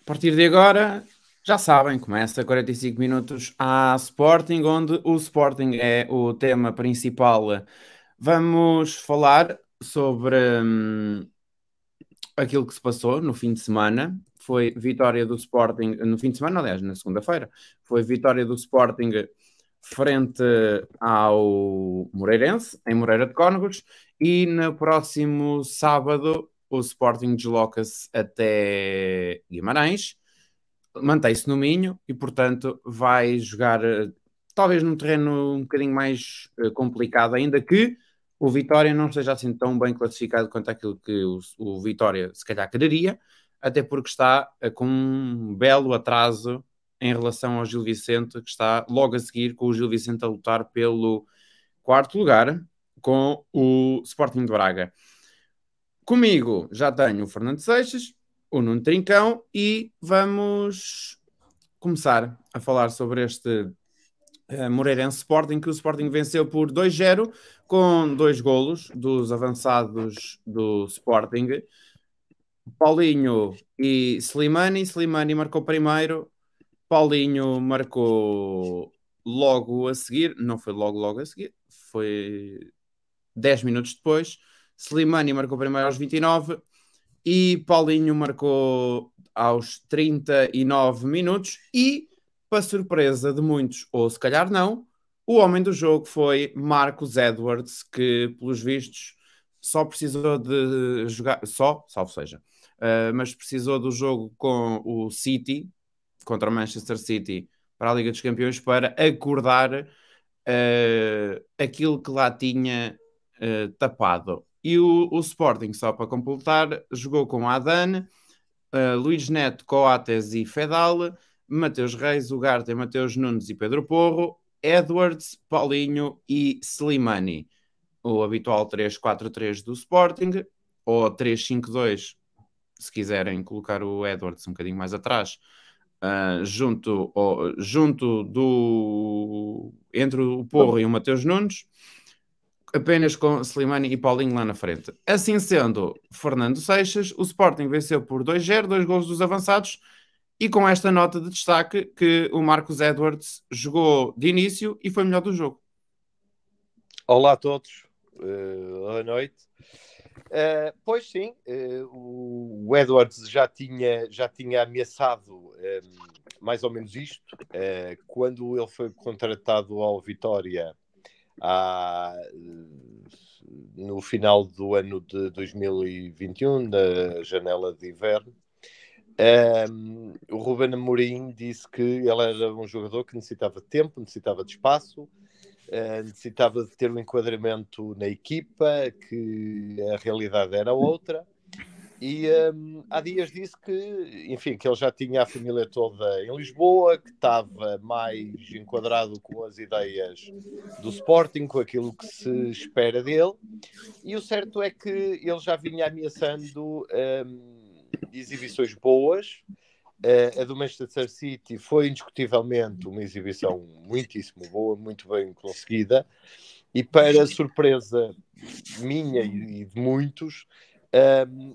partir de agora, já sabem, começa 45 minutos à Sporting, onde o Sporting é o tema principal. Vamos falar sobre aquilo que se passou no fim de semana. Foi vitória do Sporting, no fim de semana, aliás, na segunda-feira, foi vitória do Sporting frente ao Moreirense, em Moreira de Cónegos, e no próximo sábado o Sporting desloca-se até Guimarães, mantém-se no Minho e, portanto, vai jogar talvez num terreno um bocadinho mais complicado, ainda que o Vitória não esteja assim tão bem classificado quanto aquilo que o Vitória se calhar quereria, até porque está com um belo atraso em relação ao Gil Vicente, que está logo a seguir, com o Gil Vicente a lutar pelo quarto lugar com o Sporting de Braga. Comigo já tenho o Fernando Seixas, o Nuno Trincão e vamos começar a falar sobre este Moreirense Sporting, que o Sporting venceu por 2-0 com dois golos dos avançados do Sporting, Paulinho e Slimani. Slimani marcou primeiro, Paulinho marcou logo a seguir, não foi logo a seguir, foi 10 minutos depois. Slimani marcou primeiro aos 29 e Paulinho marcou aos 39 minutos e, para surpresa de muitos, ou se calhar não, o homem do jogo foi Marcus Edwards, que, pelos vistos, só precisou de jogar, salvo seja, mas precisou do jogo com o City, contra o Manchester City, para a Liga dos Campeões, para acordar aquilo que lá tinha tapado. E o Sporting, só para completar, jogou com Adan, Luís Neto, Coates e Fedal, Mateus Reis, Ugarte, Mateus Nunes e Pedro Porro, Edwards, Paulinho e Slimani. O habitual 3-4-3 do Sporting, ou 3-5-2, se quiserem colocar o Edwards um bocadinho mais atrás, junto do entre o Porro e o Mateus Nunes, apenas com Slimani e Paulinho lá na frente. Assim sendo, Fernando Seixas, o Sporting venceu por 2-0, dois golos dos avançados, e com esta nota de destaque que o Marcus Edwards jogou de início e foi melhor do jogo. Olá a todos, boa noite. Pois sim, o Edwards já tinha ameaçado mais ou menos isto, quando ele foi contratado ao Vitória no final do ano de 2021, na janela de inverno. O Ruben Amorim disse que ele era um jogador que necessitava de tempo, necessitava de espaço, necessitava de ter um enquadramento na equipa, que a realidade era outra. E há dias disse que, enfim, que ele já tinha a família toda em Lisboa, que estava mais enquadrado com as ideias do Sporting, com aquilo que se espera dele. E o certo é que ele já vinha ameaçando exibições boas. A do Manchester City foi indiscutivelmente uma exibição muitíssimo boa, muito bem conseguida. E para surpresa minha e de muitos,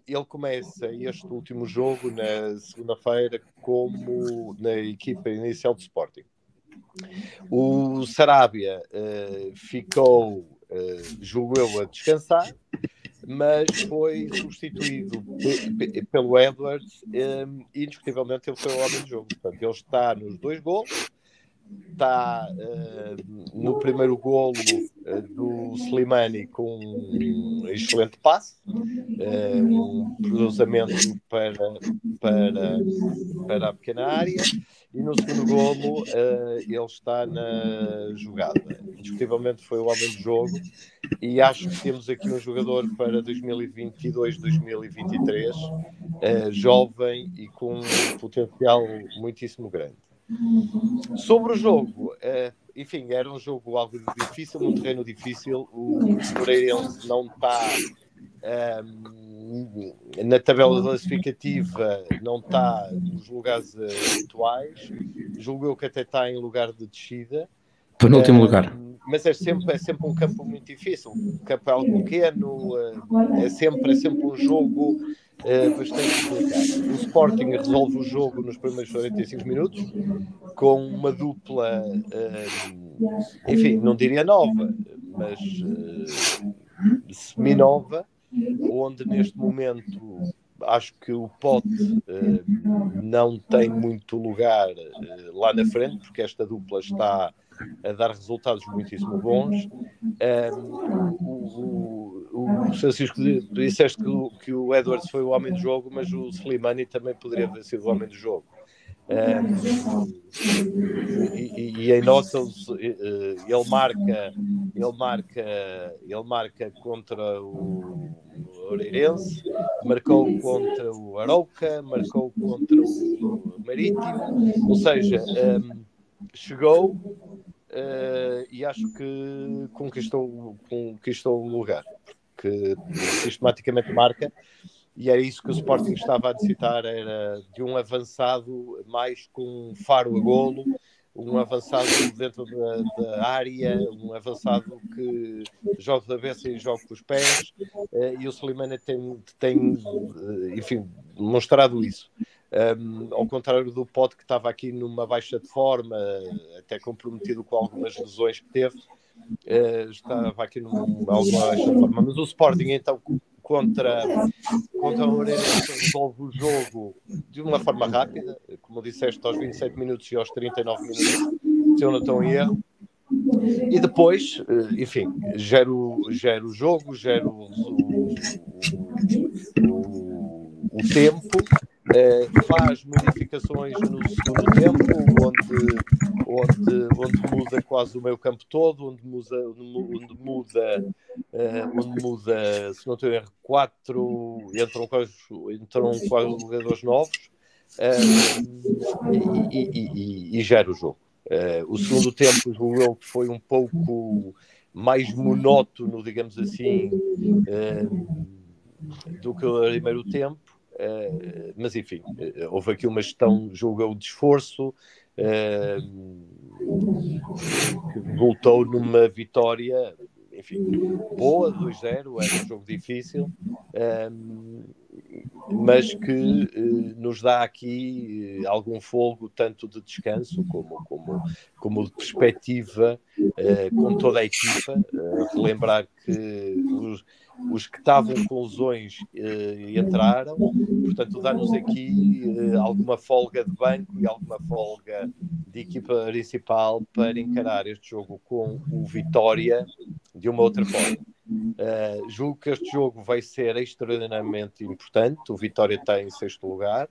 ele começa este último jogo na segunda-feira como na equipa inicial do Sporting. O Sarabia ficou, julgo eu, a descansar, mas foi substituído pelo Edwards e indiscutivelmente ele foi o homem do jogo. Portanto, ele está nos dois golos, está no primeiro golo do Slimani com um excelente passe, um cruzamento para a pequena área, e no segundo golo ele está na jogada. Indiscutivelmente foi o homem do jogo e acho que temos aqui um jogador para 2022-2023 jovem e com um potencial muitíssimo grande. Sobre o jogo, enfim, era um jogo algo difícil, um terreno difícil. O Moreirense não está na tabela classificativa, não está nos lugares habituais. Julgo eu que até está em lugar de descida. Penúltimo lugar. Mas é sempre um campo muito difícil. Um campo é algo pequeno, é sempre um jogo bastante complicada. O Sporting resolve o jogo nos primeiros 45 minutos com uma dupla, enfim, não diria nova, mas semi-nova, onde neste momento acho que o Pote não tem muito lugar lá na frente, porque esta dupla está a dar resultados muitíssimo bons. O Francisco disseste que o Edwards foi o homem do jogo, mas o Slimani também poderia ter sido o homem do jogo. E em nota ele marca contra o Oreirense, marcou contra o Arouca, marcou contra o Marítimo, ou seja, chegou e acho que conquistou o lugar, porque sistematicamente marca. E era isso que o Sporting estava a necessitar, era de um avançado mais com um faro a golo, um avançado dentro da área, um avançado que joga da cabeça e joga com os pés, e o Slimani tem enfim, demonstrado isso. Ao contrário do Pote, que estava aqui numa baixa de forma, até comprometido com algumas lesões que teve, estava aqui numa baixa de forma. Mas o Sporting, então, contra o Moreirense resolve o jogo de uma forma rápida, como disseste, aos 27 minutos e aos 39 minutos, se eu não estou em erro. E depois, enfim, gera o jogo, gera o tempo, faz modificações no segundo tempo, onde muda quase o meio campo todo, onde muda, se não estou em erro, entram quase jogadores novos, e gera o jogo. O segundo tempo, julgo eu, que foi um pouco mais monótono, digamos assim, do que o primeiro tempo. Mas enfim, houve aqui uma gestão, julgo eu, de esforço, que voltou numa vitória, enfim, boa, 2-0, era um jogo difícil, mas que nos dá aqui algum folgo, tanto de descanso como de perspectiva, com toda a equipa. Relembrar que os que estavam com lesões entraram, portanto dá-nos aqui alguma folga de banco e alguma folga de equipa principal para encarar este jogo com o Vitória de uma outra forma. Julgo que este jogo vai ser extraordinariamente importante. O Vitória está em 6º lugar.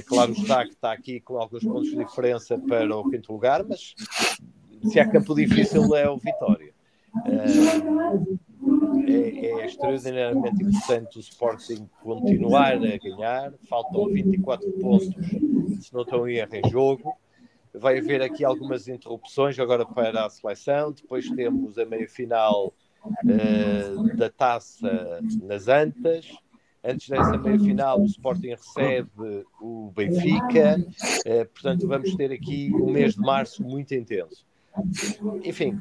Claro está que está aqui com alguns pontos de diferença para o 5º lugar, mas se há campo difícil é o Vitória. É extraordinariamente importante o Sporting continuar a ganhar. Faltam 24 pontos, se não estou em erro, em jogo. Vai haver aqui algumas interrupções agora para a seleção. Depois temos a meia-final da Taça nas Antas. Antes dessa meia-final, o Sporting recebe o Benfica. Portanto, vamos ter aqui um mês de março muito intenso. Enfim,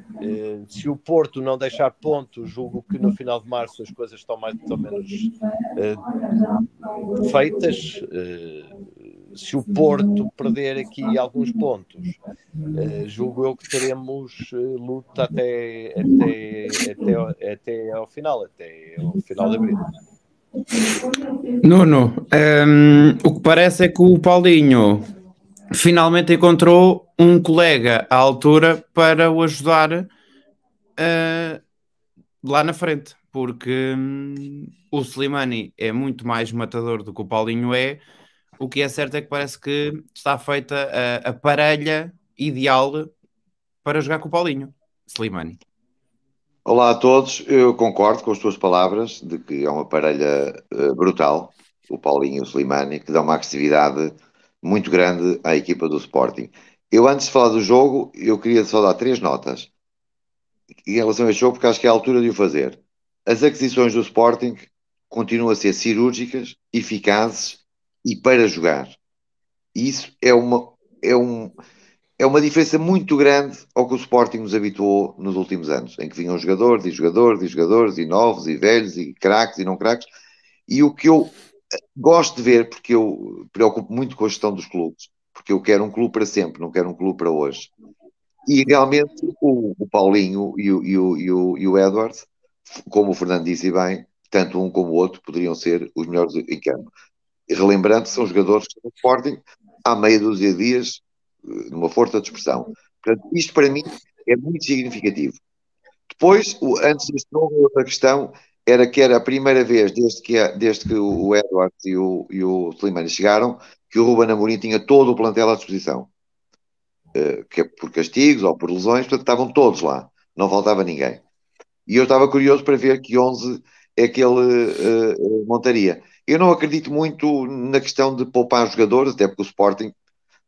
se o Porto não deixar pontos, julgo que no final de março as coisas estão mais ou menos feitas. Se o Porto perder aqui alguns pontos, julgo eu que teremos luta até ao final de abril. Nuno, o que parece é que o Paulinho finalmente encontrou um colega à altura para o ajudar lá na frente, porque o Slimani é muito mais matador do que o Paulinho é. O que é certo é que parece que está feita a parelha ideal para jogar com o Paulinho. Slimani. Olá a todos, eu concordo com as tuas palavras de que é uma parelha brutal, o Paulinho e o Slimani, que dá uma agressividade muito grande à equipa do Sporting. Eu, antes de falar do jogo, eu queria só dar 3 notas em relação a este jogo, porque acho que é a altura de o fazer. As aquisições do Sporting continuam a ser cirúrgicas, eficazes e para jogar. E isso é uma diferença muito grande ao que o Sporting nos habituou nos últimos anos, em que vinham jogadores, e novos, e velhos, e craques, e não craques. E o que eu Gosto de ver, porque eu preocupo muito com a gestão dos clubes, porque eu quero um clube para sempre, não quero um clube para hoje. E realmente o Paulinho e o Edward, como o Fernando disse bem, tanto um como o outro poderiam ser os melhores em campo. E relembrando, são jogadores que estão no Sporting há meia dúzia de dias, numa força de expressão. Portanto, isto para mim é muito significativo. Depois, antes deste jogo, outra questão era que era a primeira vez desde que o Edwards e o Slimani chegaram que o Ruben Amorim tinha todo o plantel à disposição. Que é por castigos ou por lesões, portanto estavam todos lá, não faltava ninguém. E eu estava curioso para ver que 11 é que ele montaria. Eu não acredito muito na questão de poupar jogadores, até porque o Sporting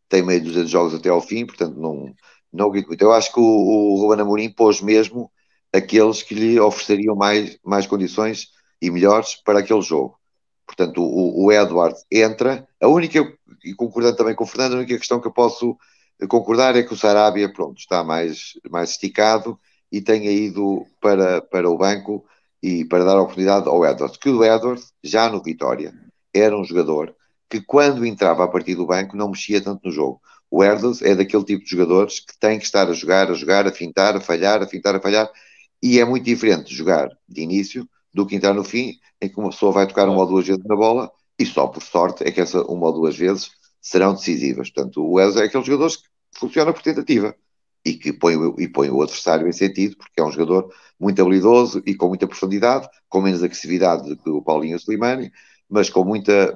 tem meio dúzia de jogos até ao fim, portanto não acredito muito. Eu acho que o Ruben Amorim pôs mesmo aqueles que lhe ofereceriam mais condições e melhores para aquele jogo. Portanto, o Edward entra. A única, e concordando também com o Fernando, a única questão que eu posso concordar é que o Sarabia, pronto, está mais esticado e tenha ido para o banco e para dar a oportunidade ao Edwards. Que o Edwards, já no Vitória, era um jogador que quando entrava a partir do banco não mexia tanto no jogo. O Edwards é daquele tipo de jogadores que tem que estar a jogar, a fintar, a falhar, a fintar, a falhar, e é muito diferente jogar de início do que entrar no fim, em que uma pessoa vai tocar uma ou duas vezes na bola e só por sorte é que essa uma ou duas vezes serão decisivas. Portanto, o Edwards é aqueles jogadores que funciona por tentativa e que põe o adversário em sentido, porque é um jogador muito habilidoso e com muita profundidade, com menos agressividade do que o Paulinho Slimani, mas com muita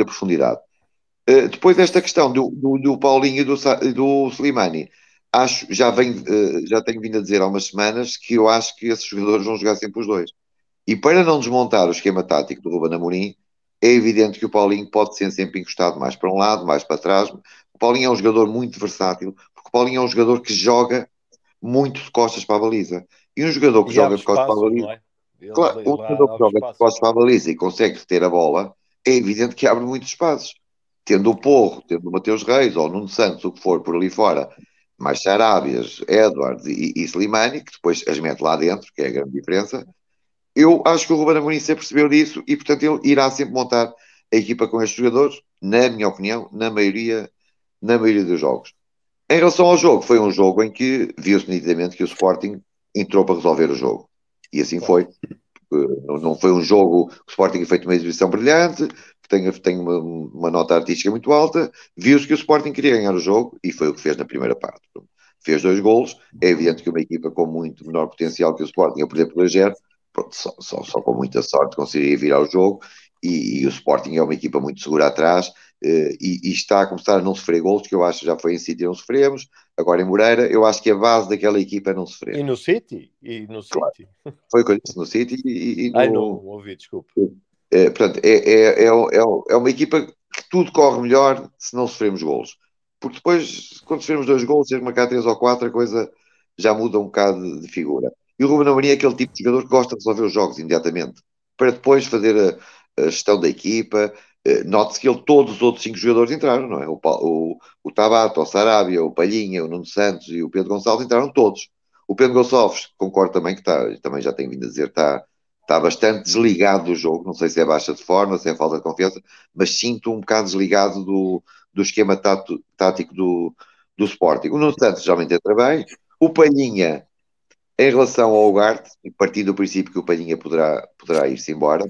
profundidade. Depois desta questão do Paulinho e do Slimani, já tenho vindo a dizer há umas semanas que eu acho que esses jogadores vão jogar sempre os dois. E para não desmontar o esquema tático do Ruben Amorim, é evidente que o Paulinho pode ser sempre encostado mais para um lado, mais para trás. O Paulinho é um jogador muito versátil, porque o Paulinho é um jogador que joga muito de costas para a baliza. E um jogador que joga de costas para a baliza, é? claro, um jogador que joga de costas para a baliza e consegue ter a bola, é evidente que abre muitos espaços. Tendo o Porro, tendo o Mateus Reis ou o Nuno Santos, o que for por ali fora, mais Sarabias, Edwards e Slimani, que depois as mete lá dentro, que é a grande diferença. Eu acho que o Ruben Amorim sempre percebeu disso e, portanto, ele irá sempre montar a equipa com estes jogadores, na minha opinião, na maioria dos jogos. Em relação ao jogo, foi um jogo em que viu-se nitidamente que o Sporting entrou para resolver o jogo. E assim foi. Não foi um jogo que o Sporting feito uma exibição brilhante, que tem uma nota artística muito alta. Viu-se que o Sporting queria ganhar o jogo e foi o que fez na primeira parte. Fez 2 golos. É evidente que uma equipa com muito menor potencial que o Sporting, a perder por 2-0, só com muita sorte conseguiria virar o jogo. E o Sporting é uma equipa muito segura atrás e está a começar a não sofrer golos, que eu acho que já foi em City não sofremos. Agora em Moreira, eu acho que a base daquela equipa é não sofrer. E no City? Claro. Foi o que eu disse no City e no... Ai, não ouvi, desculpe. Portanto, é uma equipa que tudo corre melhor se não sofremos golos. Porque depois, quando sofremos 2 golos, se marcar 3 ou 4, a coisa já muda um bocado de figura. E o Ruben Amorim é aquele tipo de jogador que gosta de resolver os jogos imediatamente, para depois fazer a gestão da equipa. Note-se que todos os outros 5 jogadores entraram, não é? O Tabata, o Sarabia, o Palhinha, o Nuno Santos e o Pedro Gonçalves entraram todos. O Pedro Gonçalves, concordo também que também já tenho vindo a dizer, está bastante desligado do jogo. Não sei se é baixa de forma, se é falta de confiança, mas sinto um bocado desligado do esquema tático do Sporting. O Nuno Santos geralmente entra bem. O Palhinha, em relação ao Ugarte, partindo do princípio que o Palhinha poderá ir-se embora,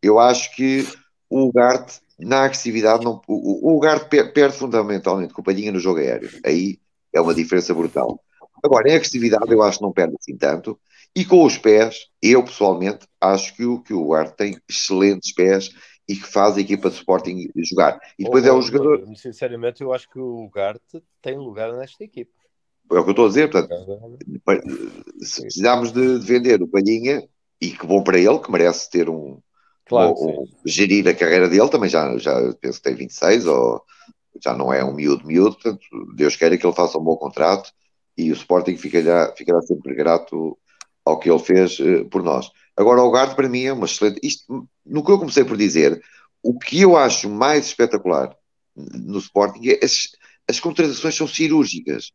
eu acho que o Ugarte, na agressividade, o Ugarte perde fundamentalmente com o Palhinha no jogo aéreo. Aí é uma diferença brutal. Agora, em agressividade, eu acho que não perde assim tanto. E com os pés, eu pessoalmente acho que o Ugarte tem excelentes pés e que faz a equipa de Sporting jogar. E depois é um jogador. Sinceramente, eu acho que o Ugarte tem lugar nesta equipa. É o que eu estou a dizer, portanto, se precisarmos de vender o Palhinha, e que bom para ele, que merece ter gerir a carreira dele, também já penso que tem 26, ou já não é um miúdo, portanto, Deus queira que ele faça um bom contrato, e o Sporting ficará sempre grato ao que ele fez por nós. Agora, o Ugarte para mim é uma excelente... No que eu comecei por dizer, o que eu acho mais espetacular no Sporting é as contratações são cirúrgicas.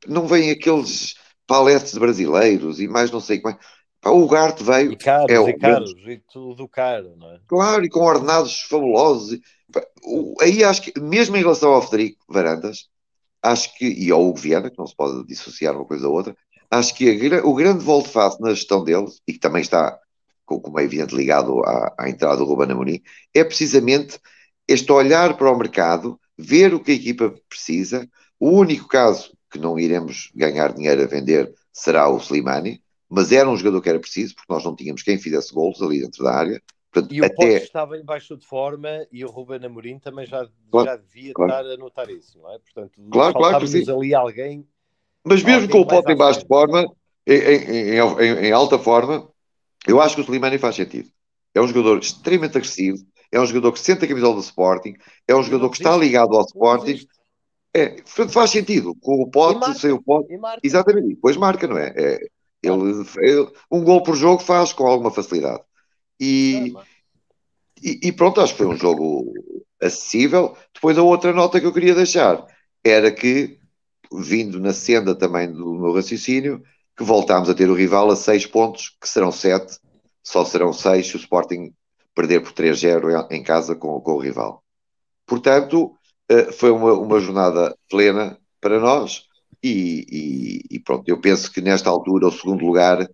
Não vêm aqueles paletes brasileiros e mais não sei como. O Ugarte veio. E caros, e tudo caro, não é? Claro, e com ordenados fabulosos. Aí acho que, mesmo em relação ao Frederico Varandas, acho que, e ao Hugo Viana, que não se pode dissociar uma coisa da outra, acho que o grande volte-face na gestão deles, e que também está, como é evidente, ligado à entrada do Ruben Amorim, é precisamente este olhar para o mercado, ver o que a equipa precisa. O único caso que não iremos ganhar dinheiro a vender será o Slimani, mas era um jogador que era preciso, porque nós não tínhamos quem fizesse golos ali dentro da área. Portanto, e o Porto estava em baixo de forma e o Ruben Amorim também já devia estar a notar isso, não é? Portanto, faltava-nos ali alguém. Mas mesmo com o Porto em baixo de forma, em alta forma, eu acho que o Slimani faz sentido. É um jogador extremamente agressivo, é um jogador que sente a camisola do Sporting, é um jogador que está ligado ao Sporting. Portanto, faz sentido. Com o Pote, sem o Pote. Exatamente. Depois marca, não é? Um gol por jogo faz com alguma facilidade. E pronto, acho que foi um jogo acessível. Depois a outra nota que eu queria deixar era que, vindo na senda também do meu raciocínio, que voltámos a ter o rival a 6 pontos, que serão 7, só serão 6 se o Sporting perder por 3-0 em casa com o rival. Portanto, foi uma jornada plena para nós e pronto, eu penso que nesta altura o segundo lugar,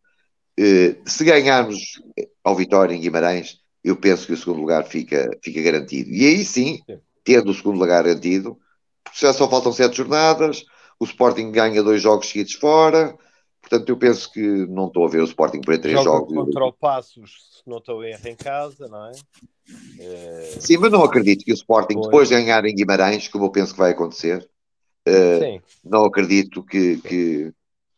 se ganharmos ao Vitória em Guimarães, eu penso que o segundo lugar fica garantido. E aí sim, tendo o segundo lugar garantido, porque já só faltam 7 jornadas, o Sporting ganha 2 jogos seguidos fora, portanto eu penso que não estou a ver o Sporting para 3 jogos. Contra o Passos, se não estou a errar, em casa, não é? Sim, mas não acredito que o Sporting, depois de ganhar em Guimarães, como eu penso que vai acontecer, não acredito que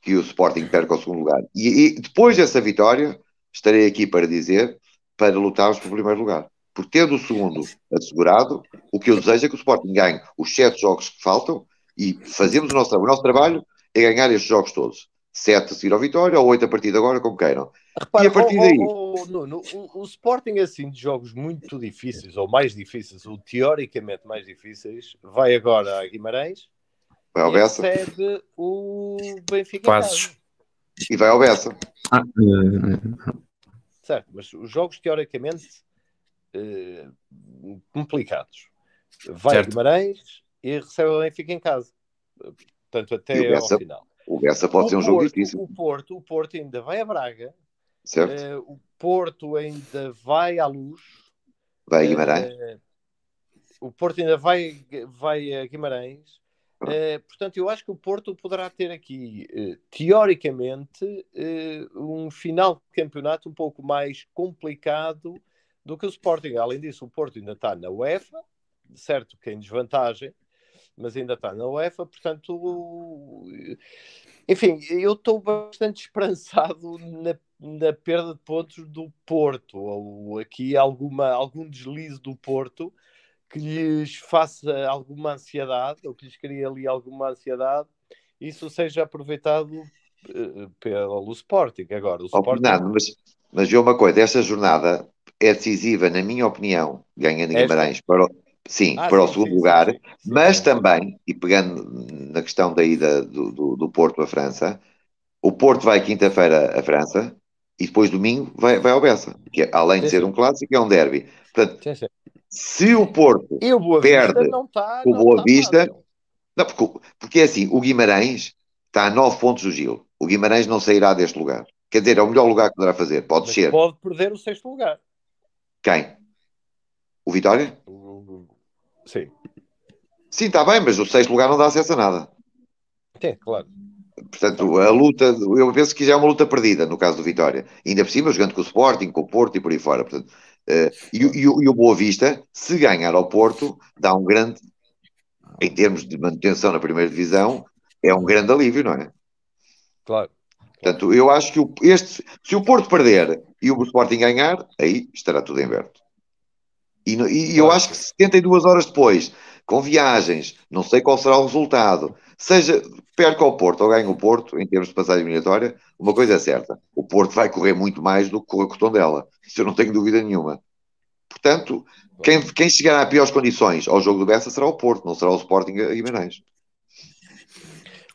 o Sporting perca o segundo lugar. E depois dessa vitória, estarei aqui para dizer, para lutarmos pelo primeiro lugar. Porque tendo o segundo assegurado, o que eu desejo é que o Sporting ganhe os 7 jogos que faltam e fazemos o nosso trabalho. O nosso trabalho é ganhar estes jogos todos. 7 a seguir ao Vitória ou 8 a partir de agora, como queiram. Repara, e a partir daí... o Sporting, assim, de jogos muito difíceis, ou mais difíceis, ou teoricamente mais difíceis, vai agora a Guimarães vai ao Bessa. Recebe o Benfica em casa. E vai ao Bessa. Certo, mas os jogos teoricamente complicados. Vai a Guimarães e recebe o Benfica em casa. Portanto, até ao final. O Bessa pode ser um jogo difícil. O Porto ainda vai a Braga. Certo. O Porto ainda vai à Luz. Vai a Guimarães. O Porto ainda vai a Guimarães. Portanto, eu acho que o Porto poderá ter aqui, teoricamente, um final de campeonato um pouco mais complicado do que o Sporting. Além disso, o Porto ainda está na UEFA, certo que em desvantagem, mas ainda está na UEFA, portanto, enfim, eu estou bastante esperançado na perda de pontos do Porto, ou aqui algum deslize do Porto que lhes faça alguma ansiedade, ou que lhes crie ali alguma ansiedade, isso seja aproveitado pelo Sporting. Agora, o Sporting... Fernando, mas vê uma coisa, esta jornada é decisiva, na minha opinião, ganhando em Guimarães para o segundo lugar, mas também, e pegando na questão da ida do Porto à França, o Porto vai quinta-feira à França e depois domingo vai ao Bessa, que além de ser um clássico, é um derby. Portanto, se o Porto perde o Boa Vista, não, porque é assim, o Guimarães está a 9 pontos do Gil. O Guimarães não sairá deste lugar. Quer dizer, é o melhor lugar que poderá fazer. Pode ser. Pode perder o 6º lugar. Quem? O Vitória? Sim. Sim, está bem, mas o 6º lugar não dá acesso a nada. Sim, claro. Portanto, a luta, eu penso que já é uma luta perdida no caso do Vitória. Ainda por cima, jogando com o Sporting, com o Porto e por aí fora. Portanto, e o Boa Vista, se ganhar ao Porto, dá um grande, em termos de manutenção na primeira divisão, é um grande alívio, não é? Claro. Portanto, eu acho que se o Porto perder e o Sporting ganhar, aí estará tudo em verde. E eu acho que 72 horas depois, com viagens, não sei qual será o resultado, seja perca o Porto ou ganha o Porto, em termos de passagem eliminatória, uma coisa é certa, o Porto vai correr muito mais do que correr com o Tondela. Isso eu não tenho dúvida nenhuma. Portanto, quem chegará a piores condições ao jogo do Bessa será o Porto, não será o Sporting a Guimarães.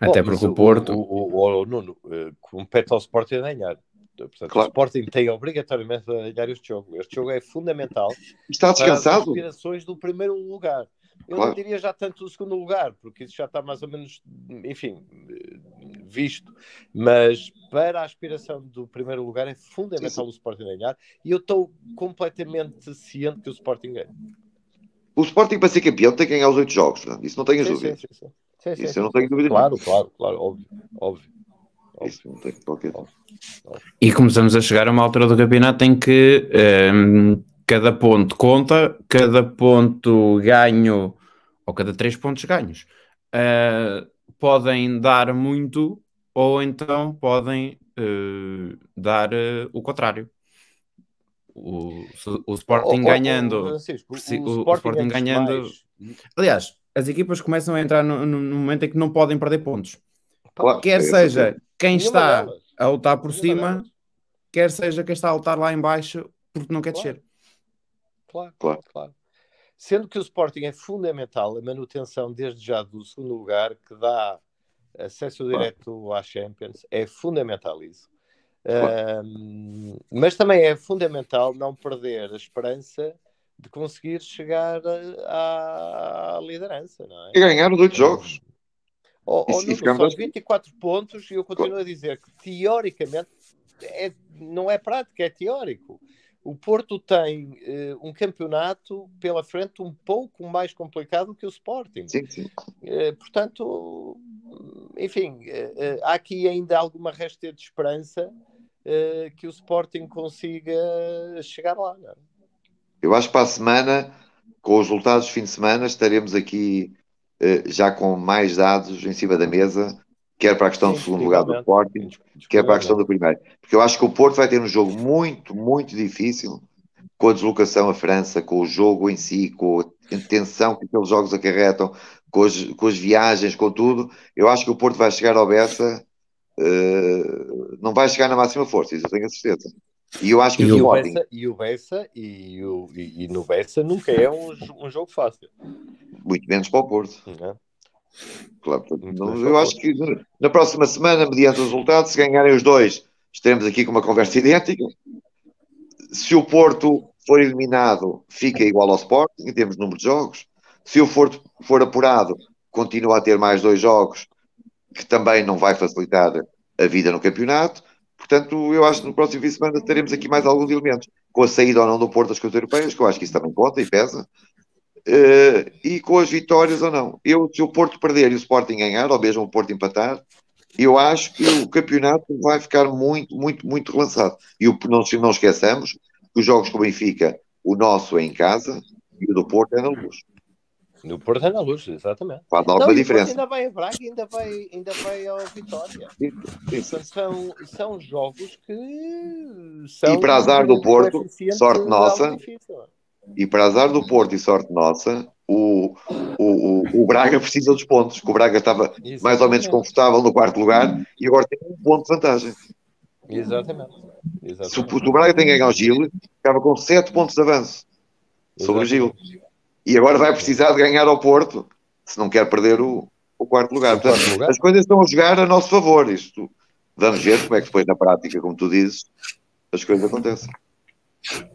Até porque o Porto... O Nuno compete ao Sporting a ganhar. Portanto, Claro. o Sporting tem obrigatoriamente a ganhar este jogo. Este jogo é fundamental Está para as descansado? aspirações do primeiro lugar. Eu Claro. não diria já tanto do segundo lugar, porque isso já está mais ou menos, enfim, visto. Mas para a aspiração do primeiro lugar é fundamental o Sporting ganhar. E eu estou completamente ciente que o Sporting ganha. O Sporting, para ser campeão, tem que ganhar os 8 jogos. Não? Isso não tenho dúvida. Isso eu não tenho dúvida. Claro, óbvio. Isso não tenho qualquer dúvida. E começamos a chegar a uma altura do campeonato em que cada ponto conta, cada ponto ganho, ou cada 3 pontos ganhos, podem dar muito, ou então podem dar o contrário. O Sporting ganhando. Francisco, O Sporting ganhando. Aliás, as equipas começam a entrar no momento em que não podem perder pontos. Claro, Quer seja quem Nenhuma está delas. a lutar por Nenhuma cima, delas. quer seja quem está a lutar lá em baixo porque não quer descer. Claro. Sendo que o Sporting é fundamental a manutenção desde já do segundo lugar, que dá acesso direto à Champions, é fundamental isso. Mas também é fundamental não perder a esperança de conseguir chegar à liderança, não é? E ganhar os 8 jogos. São 24 pontos e eu continuo a dizer que teoricamente não é prático, é teórico. O Porto tem um campeonato pela frente um pouco mais complicado que o Sporting. Sim. Portanto, enfim, há aqui ainda alguma resta de esperança que o Sporting consiga chegar lá. Não é? Eu acho que para a semana, com os resultados do fim de semana, estaremos aqui já com mais dados em cima da mesa, quer para a questão do segundo lugar do Sporting, quer para a questão do primeiro. Porque eu acho que o Porto vai ter um jogo muito, muito difícil, com a deslocação à França, com o jogo em si, com a tensão que aqueles jogos acarretam, com as viagens, com tudo. Eu acho que o Porto vai chegar ao Bessa, não vai chegar na máxima força, isso eu tenho a certeza. E eu acho que o Bessa no Bessa nunca é um jogo fácil. Muito menos para o Porto. Não. Claro, eu acho que na próxima semana, mediante os resultados, se ganharem os dois, estaremos aqui com uma conversa idêntica. Se o Porto for eliminado, fica igual ao Sporting em termos de número de jogos. Se o Porto for apurado, continua a ter mais 2 jogos, que também não vai facilitar a vida no campeonato. Portanto, eu acho que no próximo fim de semana teremos aqui mais alguns elementos, com a saída ou não do Porto das coisas europeias, que eu acho que isso também conta e pesa, e com as vitórias ou não. Se o Porto perder e o Sporting ganhar, ou mesmo o Porto empatar, eu acho que o campeonato vai ficar muito, muito, muito relançado. E não esqueçamos que os jogos com o Benfica, o nosso é em casa e o do Porto é na Luz. No Porto é na Luz, exatamente. Faz alguma diferença. Ainda vai a Braga, ainda vai ao Vitória. Sim. São jogos que são. E para azar do Porto, sorte nossa. E para azar do Porto e sorte nossa, o Braga precisa dos pontos. Que o Braga estava mais ou menos confortável no 4º lugar e agora tem 1 ponto de vantagem. Exatamente. Se o Braga tem que ganhar o Gil, ficava com 7 pontos de avanço sobre o Gil. E agora vai precisar de ganhar ao Porto, se não quer perder o 4º lugar. Portanto, as coisas estão a jogar a nosso favor. Vamos ver como é que depois na prática, como tu dizes, as coisas acontecem.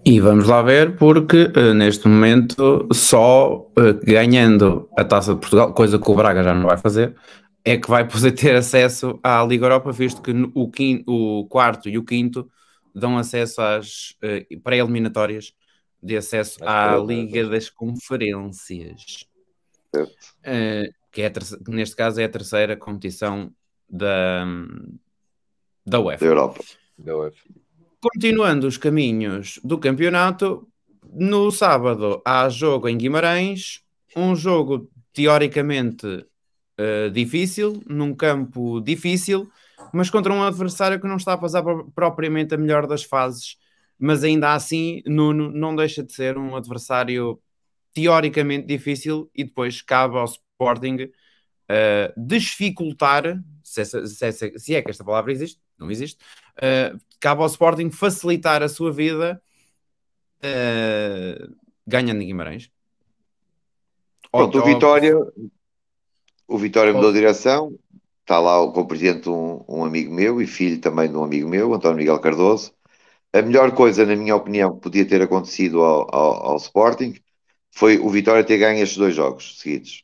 E vamos lá ver, porque neste momento só ganhando a Taça de Portugal, coisa que o Braga já não vai fazer, é que vai poder ter acesso à Liga Europa, visto que o 4º e o 5º dão acesso às pré-eliminatórias de acesso à Liga das Conferências, que neste caso é a 3ª competição da UEFA. Da UEFA. Continuando os caminhos do campeonato, no sábado há jogo em Guimarães, um jogo teoricamente difícil, num campo difícil, mas contra um adversário que não está a passar propriamente a melhor das fases, mas ainda assim Nuno não deixa de ser um adversário teoricamente difícil e depois cabe ao Sporting dificultar, se é que esta palavra existe, não existe, cabe ao Sporting facilitar a sua vida ganhando em Guimarães. Pronto, o Vitória mudou a direção, está lá como presidente um amigo meu e filho também de um amigo meu, António Miguel Cardoso. A melhor coisa, na minha opinião, que podia ter acontecido ao Sporting foi o Vitória ter ganho estes 2 jogos seguidos.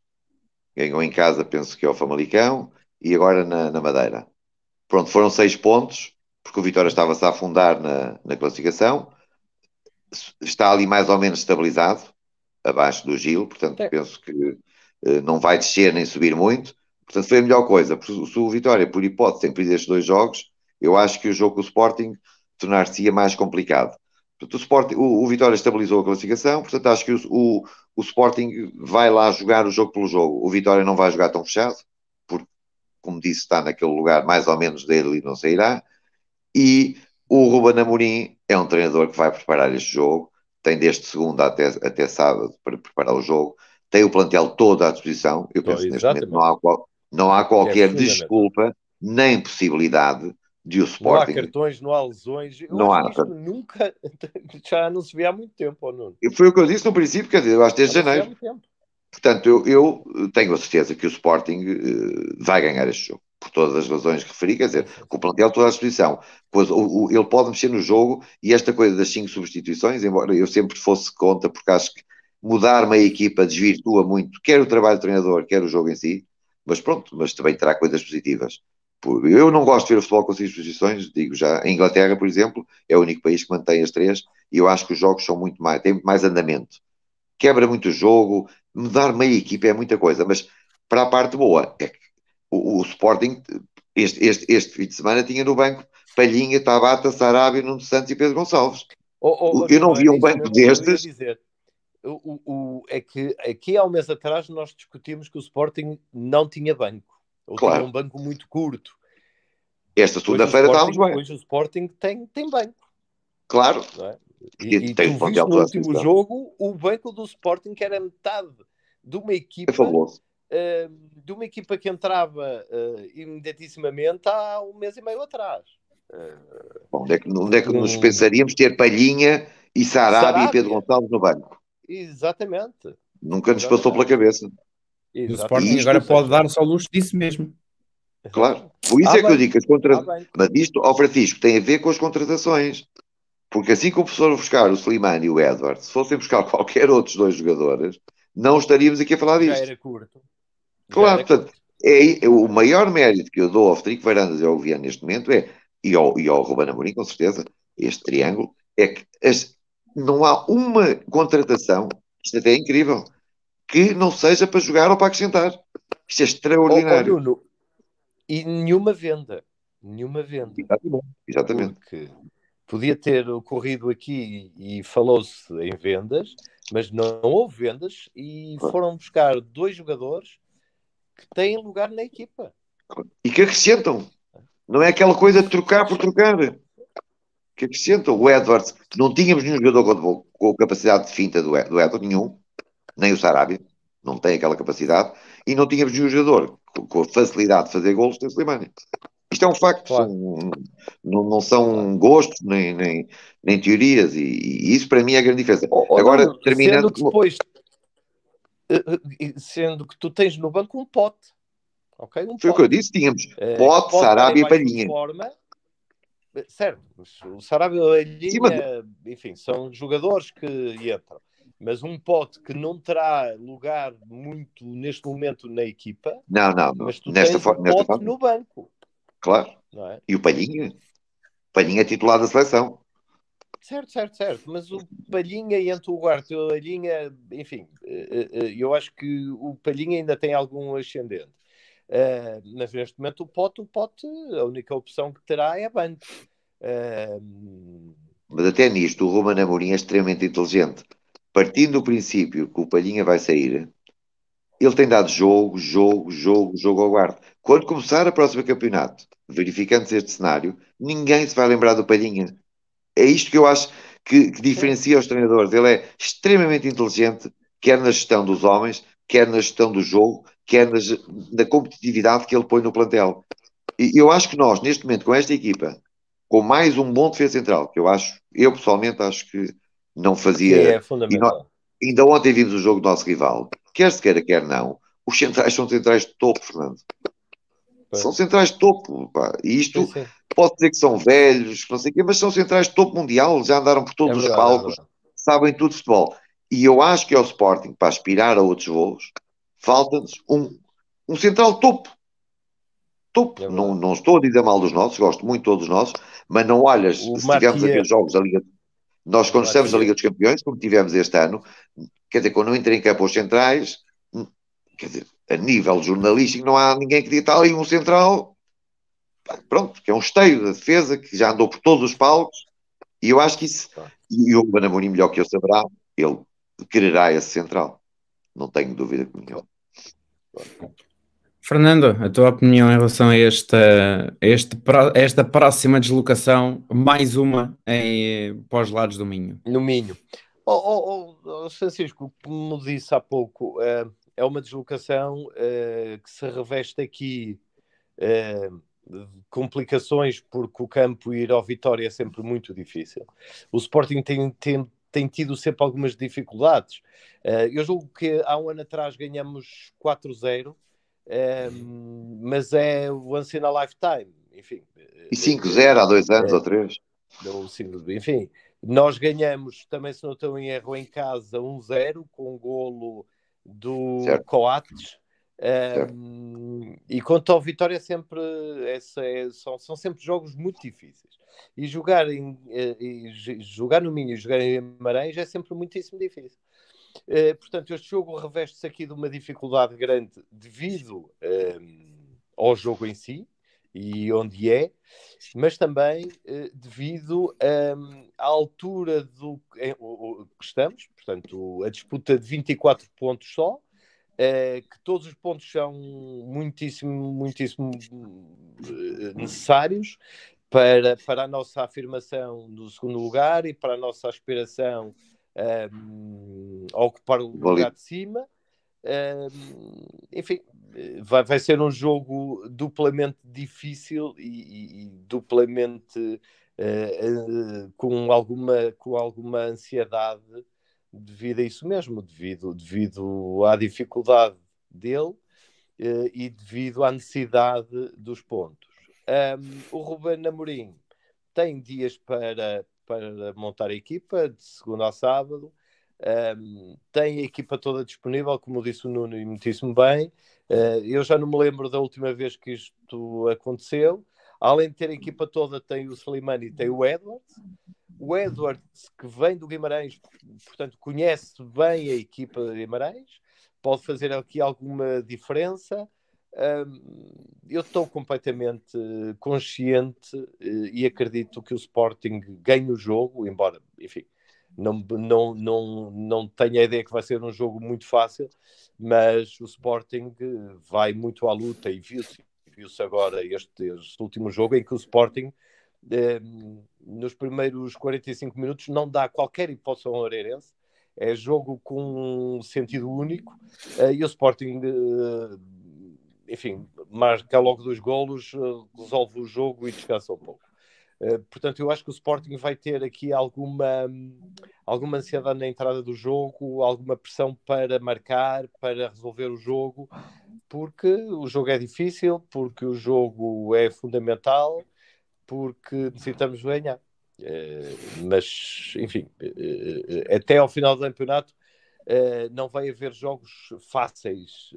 Ganhou em casa, penso que ao Famalicão, e agora na Madeira. Pronto, foram 6 pontos, porque o Vitória estava-se a afundar na classificação. Está ali mais ou menos estabilizado, abaixo do Gil, portanto penso que não vai descer nem subir muito. Portanto, foi a melhor coisa. Se o Vitória, por hipótese, tem perdido estes 2 jogos, eu acho que o jogo com o Sporting tornar-se-ia mais complicado. Portanto, o Vitória estabilizou a classificação, portanto, acho que o Sporting vai lá jogar o jogo pelo jogo. O Vitória não vai jogar tão fechado, porque, como disse, está naquele lugar mais ou menos dele e não sairá. E o Ruben Amorim é um treinador que vai preparar este jogo, tem desde segunda até sábado para preparar o jogo, tem o plantel todo à disposição. Eu penso que neste momento não há qualquer desculpa nem possibilidade de o Sporting... Não há cartões, não há lesões. Não há. Isto nunca... Já não se vê há muito tempo, ou não? Foi o que eu disse no princípio, quer dizer, eu acho desde janeiro. Portanto, eu tenho a certeza que o Sporting vai ganhar este jogo, por todas as razões que referi, quer dizer, com o plantel toda à disposição. Pois, ele pode mexer no jogo, e esta coisa das 5 substituições, embora eu sempre fosse contra, porque acho que mudar uma equipa desvirtua muito, quer o trabalho do treinador, quer o jogo em si, mas pronto, mas também terá coisas positivas. Eu não gosto de ver o futebol com 5 substituições, digo já. A Inglaterra, por exemplo, é o único país que mantém as 3, e eu acho que os jogos são têm muito mais andamento. Quebra muito o jogo, mudar meia equipa é muita coisa, mas para a parte boa é que o Sporting este fim de semana tinha no banco Palhinha, Tabata, Sarabia, Nuno Santos e Pedro Gonçalves. Eu não vi um banco destes. É que aqui há um mês atrás nós discutimos que o Sporting não tinha banco, ou tinha um banco muito curto. Esta segunda-feira estávamos bem. Hoje o Sporting tem banco. Claro. Não é? E tu viste no último jogo o banco do Sporting, que era metade de uma equipa, de uma equipa que entrava imediatissimamente há um mês e meio atrás. Bom, onde é que nos pensaríamos ter Palhinha e Sarabia e Pedro Gonçalves no banco? Exatamente. Nunca nos passou pela cabeça. E o Sporting agora pode dar-se ao luxo disso mesmo. Claro. Por isso é que eu digo que as contratações... Mas isto, ao Francisco, tem a ver com as contratações. Porque assim que o professor buscar o Slimani e o Edward, se fossem buscar qualquer outros 2 jogadores, não estaríamos aqui a falar disto. Já era curto. Claro, portanto, o maior mérito que eu dou ao Frederico Varandas e ao Viana neste momento e ao Ruben Amorim, com certeza, este triângulo, é que não há uma contratação, isto até é incrível, que não seja para jogar ou para acrescentar. Isto é extraordinário. Nuno, e nenhuma venda. Nenhuma venda. Exatamente. Porque podia ter ocorrido aqui e falou-se em vendas, mas não houve vendas e foram buscar 2 jogadores que têm lugar na equipa. E que acrescentam. Não é aquela coisa de trocar por trocar. Que acrescentam. O Edwards, não tínhamos nenhum jogador com capacidade de finta do Edwards, nenhum. Nem o Sarabia. Não tem aquela capacidade. E não tínhamos nenhum jogador com a facilidade de fazer golos, tem o Slimani. Isto é um facto, claro. Não são gostos nem teorias, e isso para mim é a grande diferença. Agora, não, terminando... Sendo que tu tens no banco um Pote. Okay? Foi o que eu disse, tínhamos Pote, Sarabia e Palhinha. Certo, o Sarabia e a Palhinha, enfim, são jogadores que entram. Mas um Pote que não terá lugar muito neste momento na equipa. Não. Mas tu tens um Pote no banco. Claro. Não é? E o Palhinha? Palhinha é titular da seleção. Certo. Mas o Palhinha e entre o Ugarte e o Palhinha, enfim, eu acho que o Palhinha ainda tem algum ascendente. Mas neste momento o Pote, a única opção que terá é banco. Mas até nisto, o Ruben Amorim é extremamente inteligente. Partindo do princípio que o Palhinha vai sair, ele tem dado jogo ao Guarda. Quando começar a próxima campeonato, verificando-se este cenário, ninguém se vai lembrar do Palhinha. É isto que eu acho que diferencia os treinadores. Ele é extremamente inteligente, quer na gestão dos homens, quer na gestão do jogo, quer na competitividade que ele põe no plantel. E eu acho que nós, neste momento, com esta equipa, com mais um bom defesa central, que eu pessoalmente acho que não fazia... É fundamental. Ainda ontem vimos o jogo do nosso rival. Quer se queira, quer não. Os centrais são centrais de topo, Fernando. São centrais de topo, pá. E isto Sim, sim. pode dizer que são velhos, não sei o quê, mas são centrais de topo mundial, já andaram por todos os É palcos, verdade. sabem tudo de futebol. E eu acho que ao Sporting, para aspirar a outros voos, falta-nos um central de topo. Topo. É Não, verdade. não estou a dizer mal dos nossos, gosto muito de todos os nossos, mas não olhas, O se tivermos Marquia, aqueles jogos da Liga, nós quando estamos na Marquia. Liga dos Campeões, como tivemos este ano, quer dizer, quando não entra em campo os centrais, quer dizer, a nível jornalístico não há ninguém que diga está ali um central, pronto, que é um esteio da defesa, que já andou por todos os palcos, e eu acho que isso, e o Ruben Amorim melhor que eu saberá, ele quererá esse central, não tenho dúvida nenhuma. Fernando, a tua opinião em relação a esta próxima deslocação, mais uma para os lados do Minho? No Minho. Francisco, como disse há pouco, é uma deslocação que se reveste aqui de complicações, porque o campo ir ao Vitória é sempre muito difícil. O Sporting tem tido sempre algumas dificuldades. Eu julgo que há um ano atrás ganhamos 4-0, mas é o once in a lifetime. Enfim, E 5-0 há 2 anos ou 3. Enfim, nós ganhamos também, se não estou em erro, em casa 1-0 com um golo do Certo. Coates. E quanto ao Vitória, são sempre jogos muito difíceis. E jogar no Minho e jogar em Guimarães é sempre muitíssimo difícil. Portanto, este jogo reveste-se aqui de uma dificuldade grande devido ao jogo em si e onde é, mas também devido à altura que estamos, portanto, a disputa de 24 pontos só, que todos os pontos são muitíssimo necessários para a nossa afirmação no segundo lugar e para a nossa aspiração a ocupar o lugar de cima. Enfim, vai ser um jogo duplamente difícil e duplamente com alguma ansiedade devido a isso mesmo, devido à dificuldade dele e devido à necessidade dos pontos. O Ruben Amorim tem dias para montar a equipa, de segunda a sábado. Tem a equipa toda disponível, como disse o Nuno, e muitíssimo bem. Eu já não me lembro da última vez que isto aconteceu. Além de ter a equipa toda, tem o Slimani e tem o Edwards. O Edwards, que vem do Guimarães, portanto, conhece bem a equipa de Guimarães, pode fazer aqui alguma diferença. Eu estou completamente consciente e acredito que o Sporting ganhe o jogo, embora, enfim, não tenho a ideia que vai ser um jogo muito fácil, mas o Sporting vai muito à luta e viu-se agora este último jogo em que o Sporting nos primeiros 45 minutos não dá qualquer hipótese ao Moreirense. É jogo com um sentido único e o Sporting enfim, marca logo 2 golos, resolve o jogo e descansa um pouco. Portanto, eu acho que o Sporting vai ter aqui alguma ansiedade na entrada do jogo, alguma pressão para marcar, para resolver o jogo, porque o jogo é difícil, porque o jogo é fundamental, porque necessitamos ganhar. Mas, enfim, até ao final do campeonato não vai haver jogos fáceis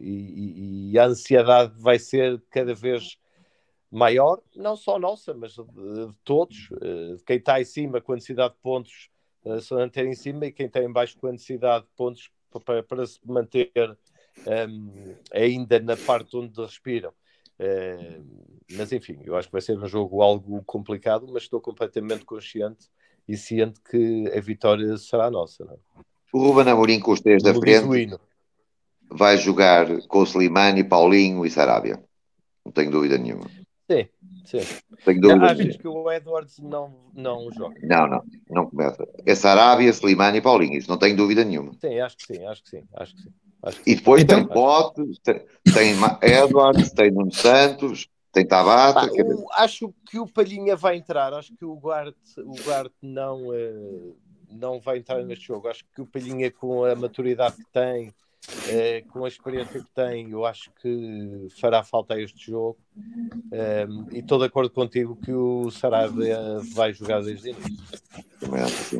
e a ansiedade vai ser cada vez maior, não só nossa, mas de todos, de quem está em cima com a necessidade de pontos se manter em cima e quem está em baixo com a necessidade de pontos para se manter ainda na parte onde respiram. Mas enfim, eu acho que vai ser um jogo algo complicado, mas estou completamente consciente e ciente que a vitória será nossa. Não? O Ruben Amorim, com os 3 da frente, vai jogar com o Slimani, Paulinho e Sarabia. Não tenho dúvida nenhuma. Sim. Tenho dúvida Achas que o Edwards não joga? Não começa. É Sarabia, Slimani e Paulinho. Isso não tenho dúvida nenhuma. Sim, acho que sim. E depois tem Pote, tem Edwards, tem Nuno Santos, tem Tabata. Acho que o Palhinha vai entrar. Acho que o Guarte não vai entrar neste jogo. Acho que o Palhinha, com a maturidade que tem com a experiência que tem, eu acho que fará falta a este jogo. E estou de acordo contigo que o Sarabia vai jogar desde o início. Também acho que sim.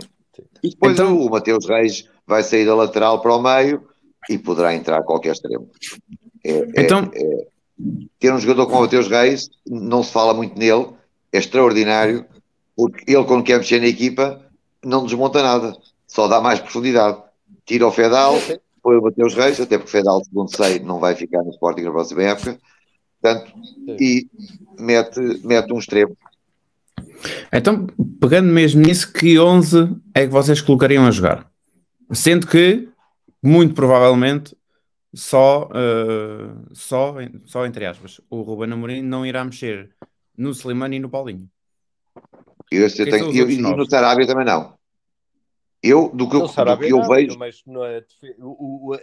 E depois então, o Mateus Reis vai sair da lateral para o meio e poderá entrar a qualquer extremo. Ter um jogador como o Mateus Reis, não se fala muito nele, é extraordinário, porque ele, quando quer mexer na equipa, não desmonta nada, só dá mais profundidade. Tira o Fedal, põe o Mateus Reis, até porque o Fedal, segundo sei, não vai ficar no Sporting na próxima época, portanto, e mete um extremo. Então, pegando mesmo nisso, que 11 é que vocês colocariam a jogar? Sendo que, muito provavelmente, só entre aspas, o Ruben Amorim não irá mexer no Slimani e no Paulinho. E no Sarabia também não. Do que eu vejo... Mas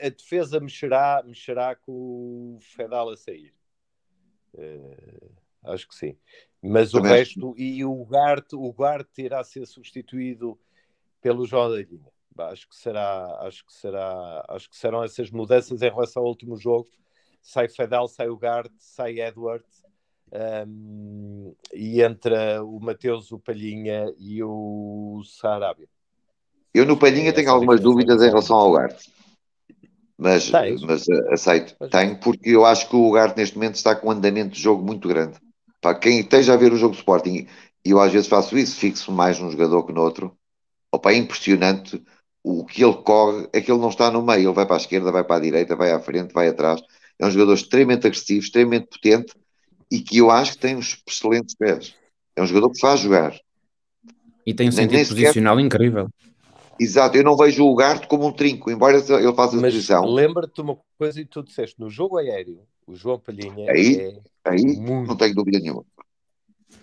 a defesa mexerá com o Fedal a sair. Acho que sim. Mas também o resto, e o Ugarte irá ser substituído pelo João da Linha. Acho que serão essas mudanças em relação ao último jogo. Sai Fedal, sai Ugarte, sai Edward, e entra o Mateus, o Palhinha e o Sarabia. Eu no Palhinha tenho algumas dúvidas em relação ao Ugarte, mas aceito. Tenho, porque eu acho que o Ugarte neste momento está com um andamento de jogo muito grande. Para quem esteja a ver o jogo do Sporting, e eu às vezes faço isso, fixo mais num jogador que no outro. Opa, é impressionante o que ele corre, é que ele não está no meio, ele vai para a esquerda, vai para a direita, vai à frente, vai atrás. É um jogador extremamente agressivo, extremamente potente e que eu acho que tem uns excelentes pés. É um jogador que faz jogar. E tem um sentido posicional incrível. Exato, eu não vejo o Ugarte como um trinco, embora ele faça a posição. Lembra-te uma coisa e tu disseste, no jogo aéreo, o João Palhinha aí não tenho dúvida nenhuma.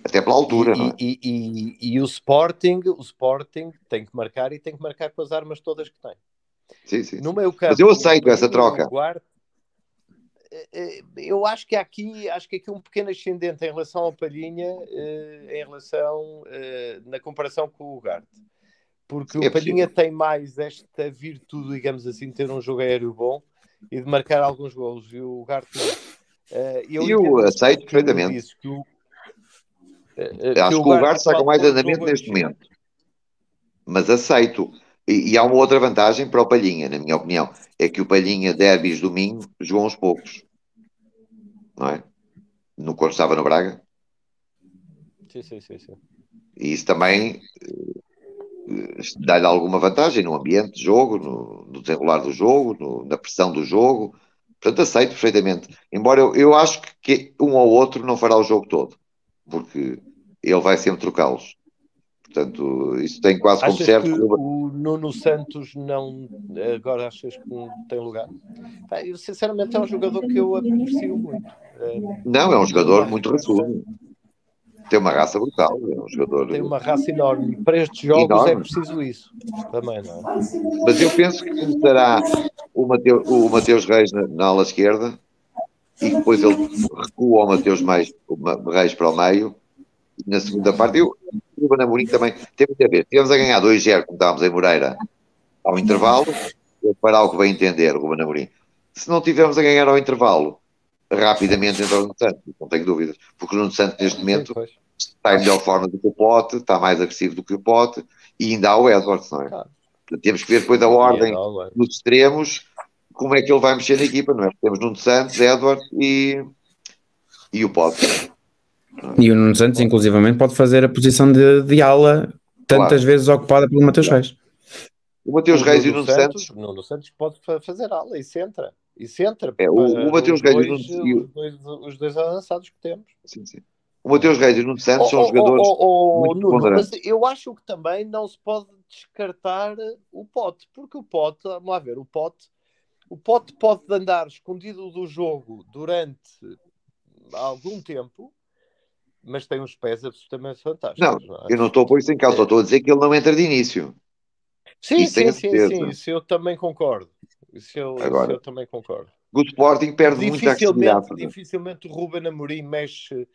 Até pela altura, não é? E o Sporting tem que marcar, e tem que marcar com as armas todas que tem. Sim. No meio campo, mas eu aceito essa troca. Eu acho que há aqui um pequeno ascendente em relação ao Palhinha, na comparação com o Ugarte. Porque o Palhinha tem mais esta virtude, digamos assim, de ter um jogo aéreo bom e de marcar alguns golos, e o Ugarte não. Eu aceito perfeitamente. Acho que o Ugarte está com mais andamento neste momento. Mas aceito. E há uma outra vantagem para o Palhinha, na minha opinião. É que o Palhinha, derbys, domingo, jogou uns poucos. Não é? Quando estava no Braga. Sim. E isso também dá-lhe alguma vantagem no ambiente de jogo, no desenrolar do jogo, na pressão do jogo. Portanto, aceito perfeitamente. Embora eu acho que um ou outro não fará o jogo todo. Porque ele vai sempre trocá-los. Portanto, isso tem quase como certo. Que o Nuno Santos agora achas que não tem lugar? Eu, sinceramente, é um jogador que eu aprecio muito. Não, é um jogador muito raçudo. Tem uma raça brutal. É um jogador... Tem uma raça enorme. Para estes jogos enorme. É preciso isso. Também, não é? Mas eu penso que começará o Mateus Reis na ala esquerda e depois ele recua o Mateus Reis para o meio. Na segunda parte, o Ruben Amorim também teve que ver. Tivemos a ganhar 2-0, como estávamos em Moreira, ao intervalo, para o que bem entender, o Ruben Amorim. Se não tivermos a ganhar ao intervalo, rapidamente entra o Nuno Santos, não tenho dúvidas, porque o Nuno Santos neste momento está em melhor forma do que o Pote, está mais agressivo do que o Pote, e ainda há o Edwards, não é? Claro. Temos que ver depois a ordem nos extremos, como é que ele vai mexer na equipa, não é? Temos Nuno Santos, Edwards e o Pote. E o Nuno Santos, inclusivamente, pode fazer a posição de ala tantas vezes ocupada pelo Mateus Reis. O Mateus Reis e o Nuno Santos... O Nuno Santos pode fazer ala e se entra. O Mateus Reis e os dois avançados que temos. Sim. O Mateus Reis e o Nuno Santos são jogadores muito ponderantes. Mas eu acho que também não se pode descartar o Pote, porque o Pote, vamos lá ver, o Pote pode andar escondido do jogo durante algum tempo, mas tem uns pés absolutamente fantásticos. Não, eu não estou a pôr isso em causa, estou a dizer que ele não entra de início. Sim, isso eu também concordo. Isso eu também concordo. O Sporting perde muita agressividade. Dificilmente o Ruben Amorim mexe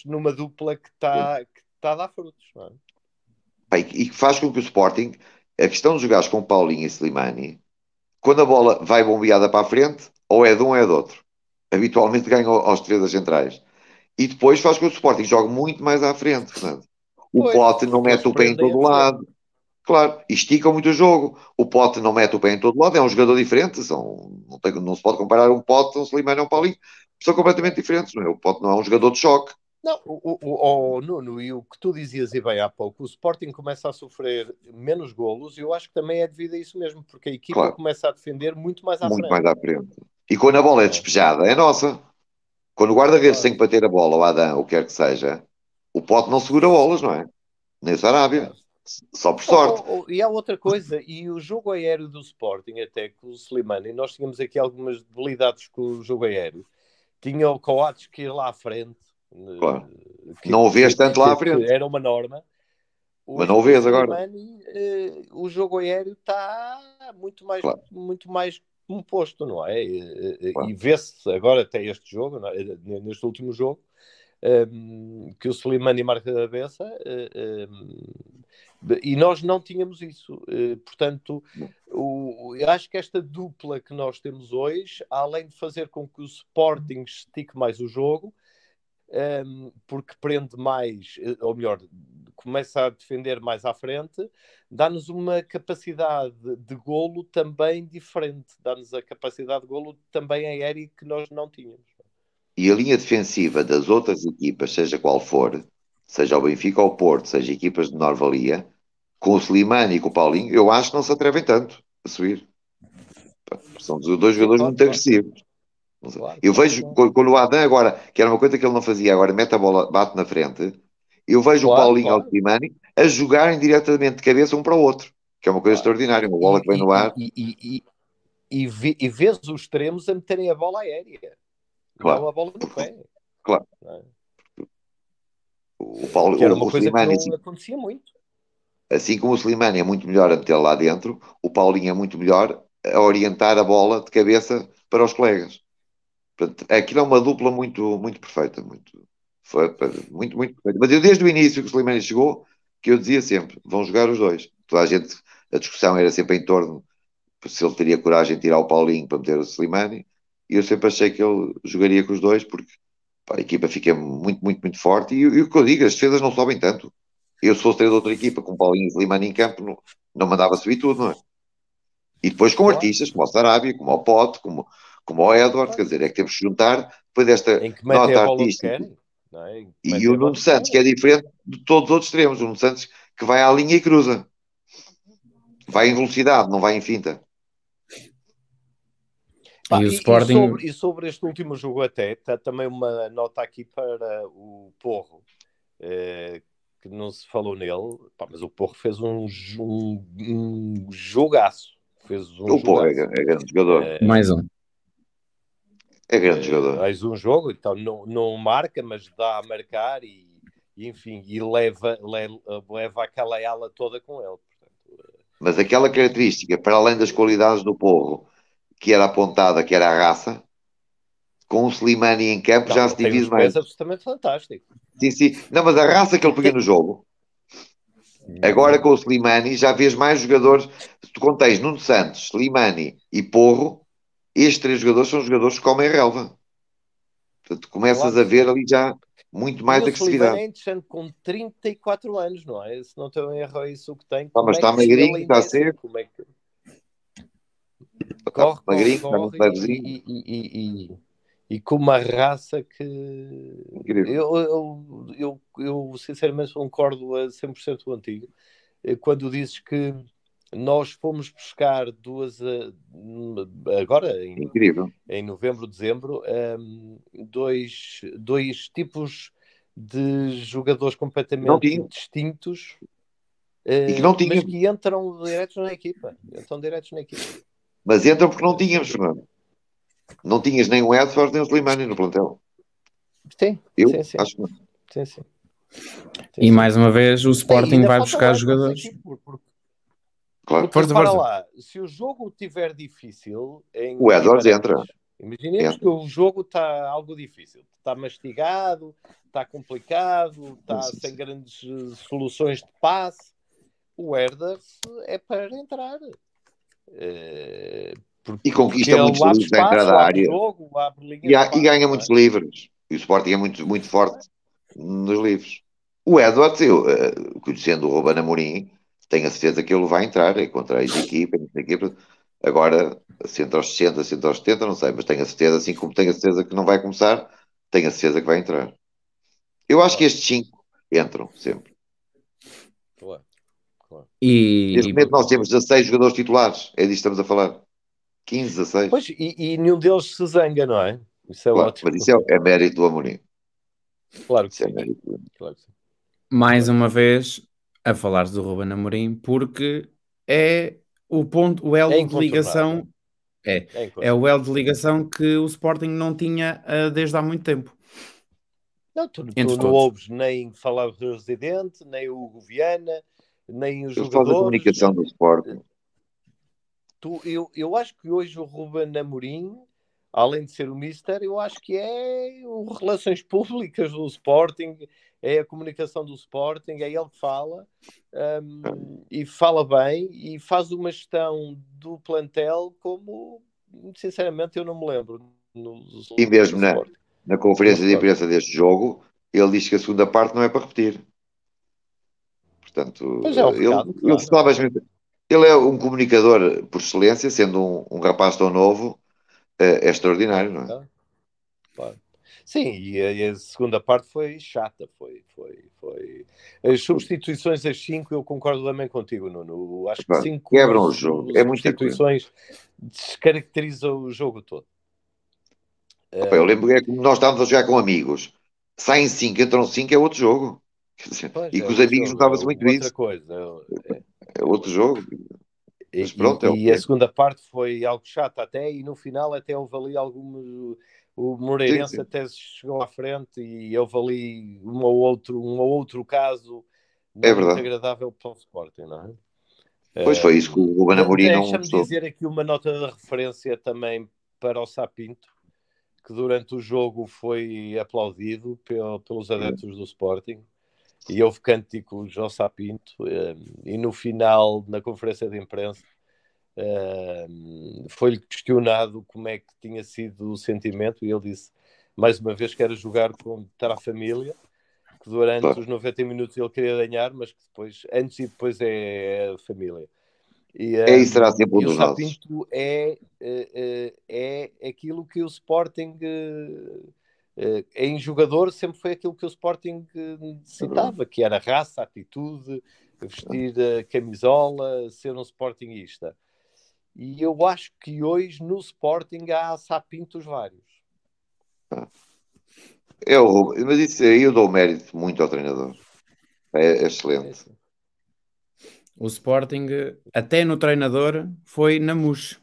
numa dupla que está a dar frutos. Não é? E que faz com que o Sporting, a questão de jogares com Paulinho e Slimani, quando a bola vai bombeada para a frente, ou é de um ou é de outro. Habitualmente ganha aos defesas centrais. E depois faz com que o Sporting jogue muito mais à frente, Fernando. O Pois, Pote não porque eles mete o pé em prendem a todo defesa. lado. Claro, estica muito o jogo. O Pote não mete o pé em todo lado, é um jogador diferente. Não se pode comparar um Pote, um Slimani ou um Paulinho. São completamente diferentes, não é? O Pote não é um jogador de choque. Não, Nuno, e o que tu dizias e bem há pouco, o Sporting começa a sofrer menos golos e eu acho que também é devido a isso mesmo, porque a equipa Claro, começa a defender muito mais à muito frente. mais à frente. E quando a bola é Não é? despejada, é nossa. Quando o guarda-redes tem Claro, que bater a bola, o Adam, o que quer que seja, o Pote não segura bolas, não é? Nem o Sarabia. claro. Só por sorte. E há outra coisa, e o jogo aéreo do Sporting, até com o Slimani, nós tínhamos aqui algumas debilidades com o jogo aéreo. Tinha o Coates que ir lá à frente, Claro. Não o vês tanto lá à que frente. era uma norma. Mas Hoje não o com o vês agora. Slimani, o jogo aéreo está Claro, muito mais composto, não é? E claro. vê-se agora até este jogo, não é? Neste último jogo, que o Slimani marca a cabeça, e nós não tínhamos isso. Portanto, eu acho que esta dupla que nós temos hoje, além de fazer com que o Sporting estique mais o jogo, porque prende mais, ou melhor, começa a defender mais à frente, dá-nos uma capacidade de golo também diferente, dá-nos a capacidade de golo também aérea que nós não tínhamos. E a linha defensiva das outras equipas, seja qual for, seja o Benfica ou o Porto, seja equipas de menor valia, com o Slimani e com o Paulinho, eu acho que não se atrevem tanto a subir. São dois Sim, jogadores claro, muito claro, agressivos. claro, Eu claro, vejo, claro. quando o Adam agora, que era uma coisa que ele não fazia, agora mete a bola, bate na frente, eu vejo o Claro, Paulinho ao claro. Slimani a jogarem diretamente de cabeça um para o outro, que é uma coisa Claro. extraordinária. Uma bola E, que vem no ar, e vês os extremos a meterem a bola aérea, não claro, a bola no pé. claro. Não é? O, Paulo, Que era uma o coisa que Slimani, não acontecia muito. assim como o Slimani é muito melhor a meter lá dentro, o Paulinho é muito melhor a orientar a bola de cabeça para os colegas. Portanto, aquilo é uma dupla muito, muito perfeita. Muito perfeita. Mas eu, desde o início que o Slimani chegou, que eu dizia sempre, vão jogar os dois. Toda a gente, a discussão era sempre em torno se ele teria coragem de tirar o Paulinho para meter o Slimani, e eu sempre achei que ele jogaria com os dois, porque pá, a equipa fica muito, muito, muito forte, e o que eu digo, as defesas não sobem tanto. Eu, se fosse ter de outra equipa com Paulinho e Slimani em campo, não mandava subir tudo, não é? E depois com Claro, artistas como o Sarabia, como o Pote, como o Edwards, claro. quer dizer, é que temos que juntar depois desta Em que metem a nota bola onde artística. querem. Não é? Em que E metem o a bola Nuno onde Santos, que é querem. diferente de todos os outros extremos. O Nuno Santos que vai à linha e cruza. Vai em velocidade, não vai em finta. Pá, E o Sporting, e sobre este último jogo até, está também uma nota aqui para o Porro, que não se falou nele, pá, mas o Porro fez um jogaço. Fez um O Porra jogaço. é grande jogador. mais um. É grande jogador. Mais um jogo, então não marca, mas dá a marcar e enfim, e leva aquela ala toda com ele. Portanto, Mas aquela característica, para além das qualidades do Porro, que era apontada, que era a raça, com o Slimani em campo não, já ele se tem divide uns mais. pés absolutamente fantásticos. Sim, sim. Não, mas a raça que ele punha no jogo, agora com o Slimani, já vês mais jogadores. Se tu contens Nuno Santos, Slimani e Porro, estes três jogadores são jogadores que comem relva. Portanto, começas Claro a que ver sim. ali já muito E mais o Slimani agressividade. é interessante com 34 anos, não é? Se não tenho erro, é isso que tem. Pá, mas Como é está que ele magrinho, ainda está é assim? seco, Como é que está corre magrinho, está muito levezinho. e com uma raça que Incrível. eu sinceramente concordo a 100% contigo. Quando dizes que nós fomos buscar agora Incrível. em novembro, dezembro, dois tipos de jogadores Não completamente tinha. distintos, E que não mas tínhamos. que entram diretos na equipa. Entram diretos na equipa. Mas entram porque não tínhamos, Fernando. Não tinhas nem o Edson nem o Slimani no plantel. Sim, Eu sim, sim. acho que não. Sim, sim. E mais uma vez o E Sporting ainda vai falta o buscar Edwards jogadores. aqui, Claro. porque Força, repara força. lá, se o jogo estiver difícil O em Edwards entra. Guimarães, imaginemos que Entra. o jogo está algo difícil, está mastigado, está complicado, está Sim, sem sim. grandes soluções de passe, o Herders é para entrar. E Porque conquista muitos ele abre livros à entrada espaço, da abre área jogo, abre linha e, de e passe, ganha não é? muitos livros. E o Sporting é muito, muito forte nos livros. O Edwards, conhecendo o Ruben Amorim, tenho a certeza que ele vai entrar contra a ex-equipa, não sei o quê. Agora, se aos 60, se aos 70, não sei, mas tenho a certeza, assim como tenho a certeza que não vai começar, tenho a certeza que vai entrar. Eu acho que Claro, estes 5 entram sempre. claro, claro. Neste momento nós temos 16 jogadores titulares, é disto que estamos a falar. 15, 16. Pois, e nenhum deles se zanga, não é? Isso é Claro, ótimo. mas isso é mérito do Amorim. Claro que Isso é sim. mérito do Amorim. Claro que sim. Mais uma vez a falar do Ruben Amorim, porque é o ponto, o É elo de incontornável. ligação, é, É é o incontornável. elo de ligação que o Sporting não tinha desde há muito tempo, Não, tu entre não todos. ouves nem falar do Residente, nem o Hugo Viana, nem os Eles fazem a jogadores. comunicação do Sporting. Eu acho que hoje o Ruben Amorim, além de ser o Mister, eu acho que é o Relações Públicas do Sporting, é a comunicação do Sporting, é ele que fala, e fala bem, e faz uma gestão do plantel como, sinceramente, eu não me lembro E no mesmo Sporting. na No conferência de Sporting. imprensa deste jogo, ele diz que a segunda parte não é para repetir. Portanto, Pois é um recado que ele dá, não sabe, é? ele é um comunicador por excelência, sendo um rapaz tão novo, é É um extraordinário, não é? recado, claro. Sim, e a segunda parte foi chata, foi. As substituições às 5, eu concordo também contigo, Nuno. Acho que Epá, 5 quebram o jogo, é muita coisa. substituições descaracterizam o jogo todo. Opa, eu lembro que é como nós estávamos a jogar com amigos. Saem 5, entram 5, é outro jogo. Quer dizer, Pois, e é com os outro amigos jogo, é notava-se muito outra isso. coisa. É outro jogo. Mas pronto, é o E que a é. segunda parte foi algo chato até, e no final até houve ali alguns. O Sim, Moreirense sim. até chegou à frente e houve ali um ou outro caso É não muito verdade. agradável para o Sporting, não é? Pois foi isso que o Ruben Amorim não Deixa-me gostou. dizer aqui uma nota de referência também para o Sapinto, que durante o jogo foi aplaudido pelos adeptos do Sporting e houve cânticos ao Sapinto, e no final, na conferência de imprensa, foi-lhe questionado como é que tinha sido o sentimento e ele disse, mais uma vez, que era jogar contra a família, que durante Claro. os 90 minutos ele queria ganhar, mas que depois, antes e depois é a família. É isso, será sempre um E o dos nossos. Sapinto é aquilo que o Sporting, em jogador, sempre foi aquilo que o Sporting É verdade. necessitava, que era raça, atitude, vestir a camisola, ser um sportinguista. E eu acho que hoje no Sporting há Sapintos vários. Mas isso aí eu dou mérito muito ao treinador. É Sim, excelente. sim. O Sporting, até no treinador, foi na MUS.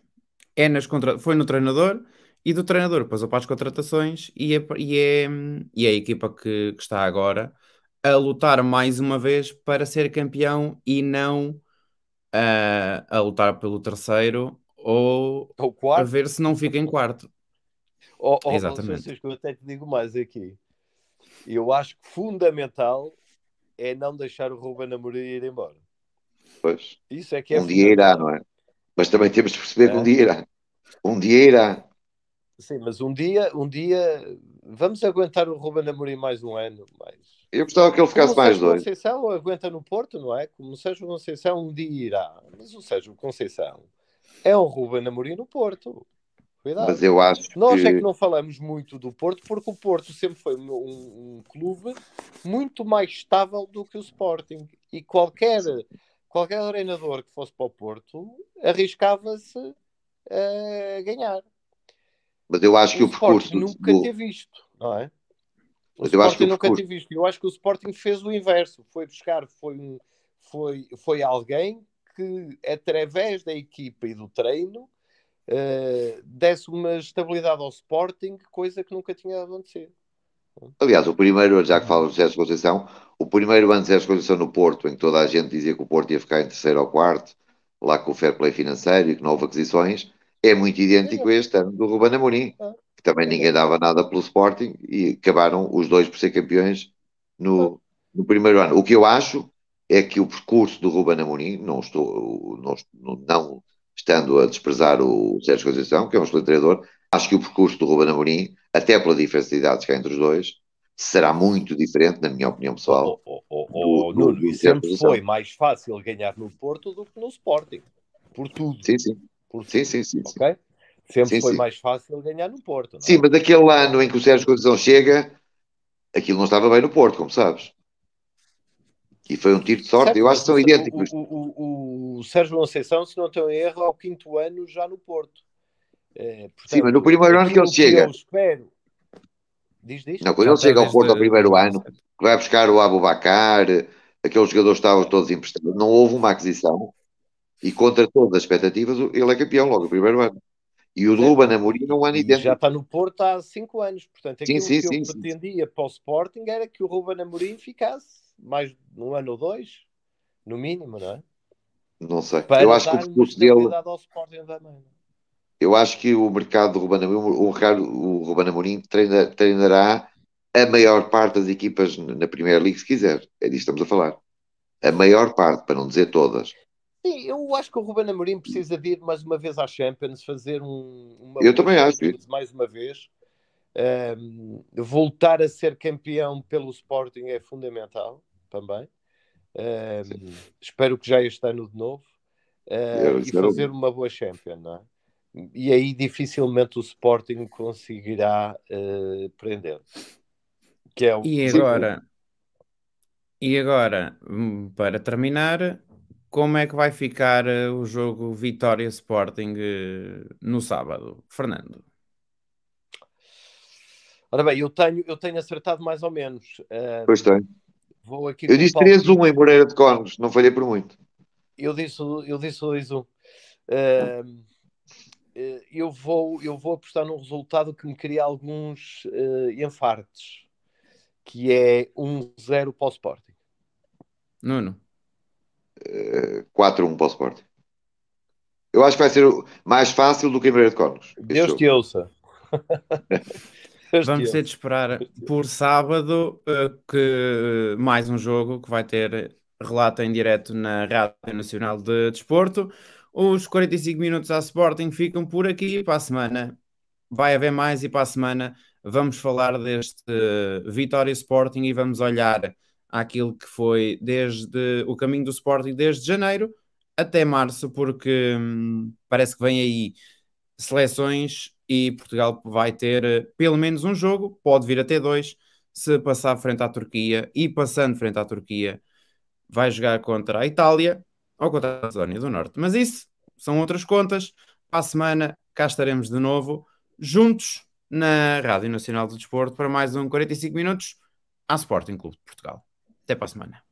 Foi no treinador e do treinador passou para as contratações e é a equipa que está agora a lutar mais uma vez para ser campeão e não a lutar pelo terceiro ou O a quarto, ver se não fica em quarto. Exatamente. Francisco, eu até te digo mais aqui. Eu acho que fundamental é não deixar o Ruben Amorim ir embora. Pois. Isso é que é Um dia irá, fundamental. não é? Mas também temos de perceber que um Hã? dia irá. Um dia irá. Sim, mas um dia, vamos aguentar o Ruben Amorim mais um ano, mais. Eu gostava que ele Como ficasse o mais Sérgio dois. Conceição aguenta no Porto, não é? Como o Sérgio Conceição um dia irá. Mas o Sérgio Conceição é um Ruben Amorim no Porto. Mas Cuidado. eu acho Nós é que que. não falamos muito do Porto, porque o Porto sempre foi um clube muito mais estável do que o Sporting. E qualquer treinador que fosse para o Porto arriscava-se a ganhar. Mas eu acho O que o percurso Sporting nunca teve isto, não é? O Mas eu acho que Sporting o nunca percurso. teve isto. Eu acho que o Sporting fez o inverso. Foi buscar, foi alguém que, através da equipa e do treino, desse uma estabilidade ao Sporting, coisa que nunca tinha acontecido. Aliás, o primeiro, já que falo do Sérgio Conceição, o primeiro ano de Sérgio Conceição no Porto, em que toda a gente dizia que o Porto ia ficar em terceiro ou quarto, lá com o fair play financeiro e que não houve aquisições, é muito idêntico a Exato. este ano do Ruben Amorim, Ah, que também ninguém exato. dava nada pelo Sporting e acabaram os dois por ser campeões Ah, no primeiro ano. O que eu acho é que o percurso do Ruben Amorim, não estou, não, estando a desprezar o Sérgio Conceição, que é um excelente treinador. Acho que o percurso do Ruben Amorim, até pela diferença de idades que há entre os dois, será muito diferente, na minha opinião pessoal, Nuno, e do Sérgio sempre foi Conceição. mais fácil ganhar no Porto do que no Sporting. Por tudo. Sim, sim. Por Sim, tudo. sim, sim, sim. Ok? Sempre Sim, foi sim. mais fácil ganhar no Porto. Não é? Sim, mas daquele ano em que o Sérgio Conceição chega, aquilo não estava bem no Porto, como sabes. E foi um tiro de sorte. Certo, Eu acho mas que são idênticos. o Sérgio Conceição, se não estou em erro, ao 5º ano já no Porto. Sim, mas no Portanto, primeiro ano que ele aquilo que chega, eu espero. Diz. não, quando Ele ele está chega ao Porto ao desde primeiro ano, 2017. que vai buscar o Aboubakar, aqueles jogadores estavam todos emprestados, não houve uma aquisição e contra todas as expectativas ele é campeão logo no primeiro ano. E o de Certo. Ruben Amorim é um ano E já idêntico. está no Porto há 5 anos. Portanto, Sim, aquilo sim, que eu sim, sim. pretendia para o Sporting era que o Ruben Amorim ficasse mais um ano ou dois, no mínimo, não é? Não sei. Eu Para acho que o dar uma percurso dele, estabilidade ao Sporting também. eu acho que o mercado do Ruben Amorim, o Ruben Amorim treinará a maior parte das equipas na Premier League, se quiser. É disso que estamos a falar. A maior parte, para não dizer todas. Sim, eu acho que o Ruben Amorim precisa de ir mais uma vez à Champions, fazer uma Eu boa também acho isso. Champions mais uma vez. Voltar a ser campeão pelo Sporting é fundamental também. Espero que já este ano de novo. E fazer uma boa Champions, não é? E aí dificilmente o Sporting conseguirá prender. Que é o E agora, para terminar, como é que vai ficar o jogo Vitória Sporting no sábado, Fernando? Ora bem, eu tenho acertado mais ou menos. Pois tem. Vou aqui Eu com um disse 3-1 palpite. em Moreira de Cónegos, não falhei por muito. Eu disse 2-1. Uh, eu vou apostar num resultado que me cria alguns infartos, que é 1-0 para o Sporting. Nuno? 4-1 para o Sporting. Eu acho que vai ser mais fácil do que em Moreira de Cónegos. Deus te ouça. Vamos ter de esperar por sábado que mais um jogo que vai ter relato em direto na Rádio Nacional de Desporto. Os 45 minutos à Sporting ficam por aqui. Para a semana vai haver mais e para a semana vamos falar deste Vitória Sporting e vamos olhar àquilo que foi desde o caminho do Sporting desde janeiro até março, porque parece que vem aí seleções e Portugal vai ter pelo menos um jogo, pode vir até dois, se passar frente à Turquia, e passando frente à Turquia vai jogar contra a Itália ou contra a Macedónia do Norte. Mas isso são outras contas. Para a semana cá estaremos de novo, juntos na Rádio Nacional do Desporto para mais um 45 minutos à Sporting Clube de Portugal. Até para a semana.